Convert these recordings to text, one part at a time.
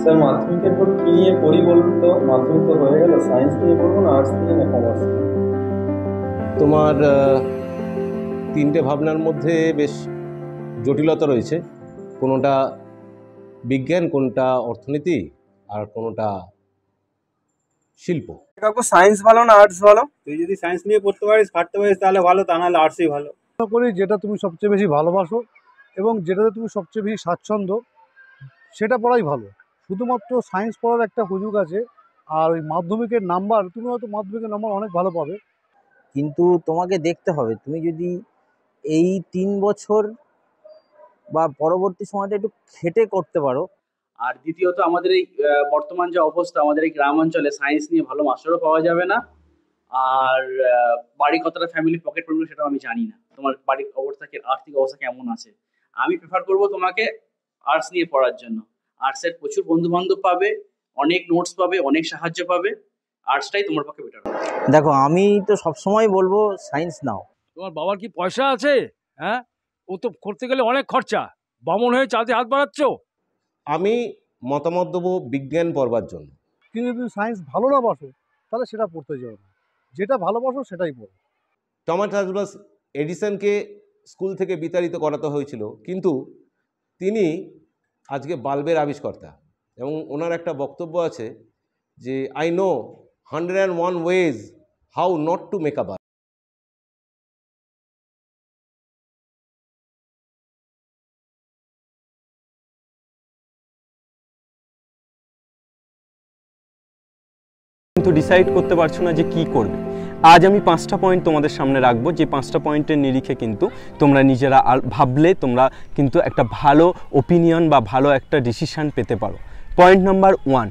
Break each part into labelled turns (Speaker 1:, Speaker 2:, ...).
Speaker 1: Sir মাধ্যমিকের পর কি নিয়ে পড়ি বলুন তো? মাধ্যমিক তো হয়ে গেল, সায়েন্স নিয়ে পড়বো না আর্টস নিয়ে না কমার্স?
Speaker 2: তোমার তিনটে ভাবনার মধ্যে বেশ জটিলতা রয়েছে। কোনোটা বিজ্ঞান, কোনোটা অর্থনীতি, আর কোনোটা শিল্প।
Speaker 1: কাকু সায়েন্স ভালো না আর্টস ভালো?
Speaker 3: তুই যদি সায়েন্স নিয়ে পড়তে পারিস কাটতে পারিস তাহলে ভালো, তা নাহলে আর্টসই ভালো।
Speaker 4: করি যেটা তুমি সবচেয়ে বেশি ভালোবাসো এবং যেটাতে তুমি সবচেয়ে বেশি স্বাচ্ছন্দ্য সেটা পড়াই ভালো। শুধুমাত্র সায়েন্স পড়ার একটা সুযোগ আছে, আর ওই মাধ্যমিকের নাম্বার, তুমি হয়তো মাধ্যমিকের নাম্বার অনেক ভালো পাবে,
Speaker 5: কিন্তু তোমাকে দেখতে হবে তুমি যদি এই 3 বছর বা পরবর্তী সময়টা একটু খেটে করতে পারো।
Speaker 6: আর দ্বিতীয়ত আমাদের এই বর্তমান যে অবস্থা, আমাদের এই গ্রাম অঞ্চলে সায়েন্স নিয়ে ভালো মাস্টারও পাওয়া যাবে না। আর বাড়ি কতটা ফ্যামিলি পকেট পড়বে সেটাও আমি জানি না, তোমার বাড়ির অবস্থা আর্থিক অবস্থা কেমন আছে। আমি প্রেফার করব তোমাকে আর্টস নিয়ে পড়ার জন্য। আর্টসের প্রচুর বন্ধু বান্ধব পাবে, অনেক নোটস পাবে, অনেক সাহায্য পাবে। আর্টসটাই তোমার পক্ষে বেটার।
Speaker 5: দেখো আমি তো সবসময় বলবো সায়েন্স নাও।
Speaker 7: তোমার বাবার কি পয়সা আছে? হ্যাঁ, ও তো করতে গেলে অনেক খরচা। বামন হয়ে চাঁদে হাত বাড়াচ্ছ।
Speaker 2: আমি মতামত দেবো বিজ্ঞান পড়বার জন্য।
Speaker 4: কিন্তু যদি সায়েন্স ভালো না বাসো তাহলে সেটা পড়তে যাও না, যেটা ভালোবাসো সেটাই পড়ো।
Speaker 2: টমাস আলভা এডিসনকে স্কুল থেকে বিতাড়িত করাতে হয়েছিল, কিন্তু তিনি আজকে বাল্বের আবিষ্কর্তা। এবং ওনার একটা বক্তব্য আছে যে I know 101 ways how not to make a bulb.
Speaker 8: কিন্তু ডিসাইড করতে পারছো না যে কি করবে। আজ আমি 5টা পয়েন্ট তোমাদের সামনে রাখবো, যে 5টা পয়েন্টের নিরিখে কিন্তু তোমরা নিজেরা ভাবলে তোমরা কিন্তু একটা ভালো ওপিনিয়ন বা ভালো একটা ডিসিশান পেতে পারো। Point number 1,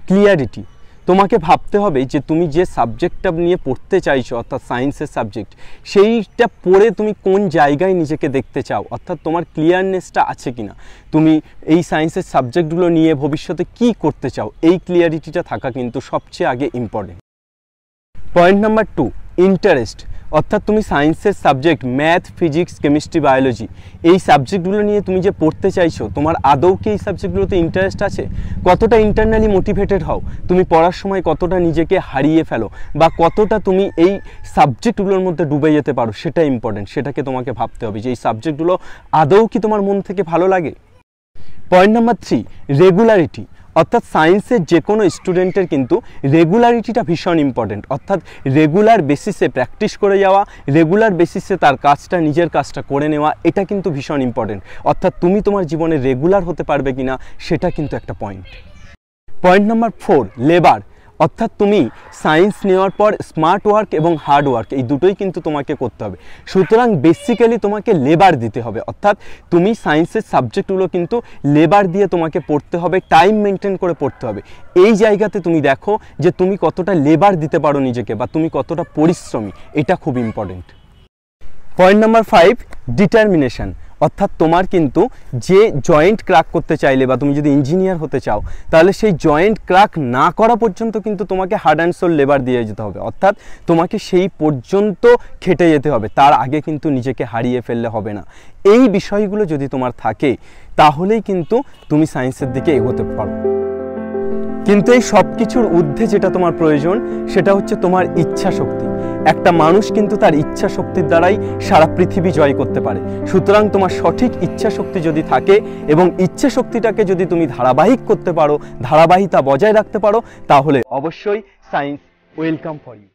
Speaker 8: clarity. তোমাকে ভাবতে হবে যে তুমি যে সাবজেক্টটা নিয়ে পড়তে চাইছো, অর্থাৎ সায়েন্সের সাবজেক্ট, সেইটা পড়ে তুমি কোন জায়গায় নিজেকে দেখতে চাও, অর্থাৎ তোমার ক্লিয়ারনেসটা আছে কিনা, তুমি এই সায়েন্সের সাবজেক্টগুলো নিয়ে ভবিষ্যতে কি করতে চাও, এই ক্লিয়ারিটিটা থাকা কিন্তু সবচেয়ে আগে ইম্পর্টেন্ট। Point number 2, interest. অর্থাৎ তুমি সায়েন্সের subject math, physics, chemistry, biology, এই সাবজেক্টগুলো নিয়ে তুমি যে পড়তে চাইছো, তোমার আদৌ কি এই সাবজেক্টগুলোতে ইন্টারেস্ট আছে? কতটা ইন্টারনালি মোটিভেটেড হও, তুমি পড়ার সময় কতটা নিজেকে হারিয়ে ফেলো, বা কতটা তুমি এই সাবজেক্টগুলোর মধ্যে ডুবে যেতে পারো, সেটা ইম্পর্টেন্ট। সেটাকে তোমাকে ভাবতে হবে যে এই সাবজেক্টগুলো আদৌ কি তোমার মন থেকে ভালো লাগে। Point number 3, regularity. অর্থাৎ সায়েন্সের যে কোনো স্টুডেন্টের কিন্তু রেগুলারিটিটা ভীষণ ইম্পর্টেন্ট। অর্থাৎ রেগুলার বেসিসে প্র্যাকটিস করে যাওয়া, রেগুলার বেসিসে তার কাজটা, নিজের কাজটা করে নেওয়া, এটা কিন্তু ভীষণ ইম্পর্টেন্ট। অর্থাৎ তুমি তোমার জীবনে রেগুলার হতে পারবে কিনা সেটা কিন্তু একটা পয়েন্ট। Point number 4, labour. অর্থাৎ তুমি সায়েন্স নেওয়ার পর স্মার্ট ওয়ার্ক এবং হার্ড ওয়ার্ক এই দুটোই কিন্তু তোমাকে করতে হবে। সুতরাং বেসিক্যালি তোমাকে লেবার দিতে হবে। অর্থাৎ তুমি সায়েন্সের সাবজেক্টগুলো কিন্তু লেবার দিয়ে তোমাকে পড়তে হবে, টাইম মেনটেন করে পড়তে হবে। এই জায়গাতে তুমি দেখো যে তুমি কতটা লেবার দিতে পারো নিজেকে, বা তুমি কতটা পরিশ্রমী, এটা খুব ইম্পর্টেন্ট। Point number 5, determination. অর্থাৎ তোমার কিন্তু যে জয়েন্ট ক্র্যাক করতে চাইলে, বা তুমি যদি ইঞ্জিনিয়ার হতে চাও, তাহলে সেই জয়েন্ট ক্র্যাক না করা পর্যন্ত কিন্তু তোমাকে হার্ড অ্যান্ড সোল লেবার দিয়ে যেতে হবে। অর্থাৎ তোমাকে সেই পর্যন্ত খেটে যেতে হবে, তার আগে কিন্তু নিজেকে হারিয়ে ফেললে হবে না। এই বিষয়গুলো যদি তোমার থাকে তাহলেই কিন্তু তুমি সায়েন্সের দিকে এগোতে পারো। কিন্তু এই সব কিছুর ঊর্ধ্বে যেটা তোমার প্রয়োজন সেটা হচ্ছে তোমার ইচ্ছা শক্তি। একটা মানুষ কিন্তু তার ইচ্ছা শক্তির দ্বারাই সারা পৃথিবী জয় করতে পারে। সুতরাং তোমার সঠিক ইচ্ছা শক্তি যদি থাকে এবং ইচ্ছা শক্তিটাকে যদি তুমি ধারাবাহিক করতে পারো, ধারাবাহিকতা বজায় রাখতে পারো, তাহলে অবশ্যই সায়েন্স ওয়েলকাম ফর ইউ।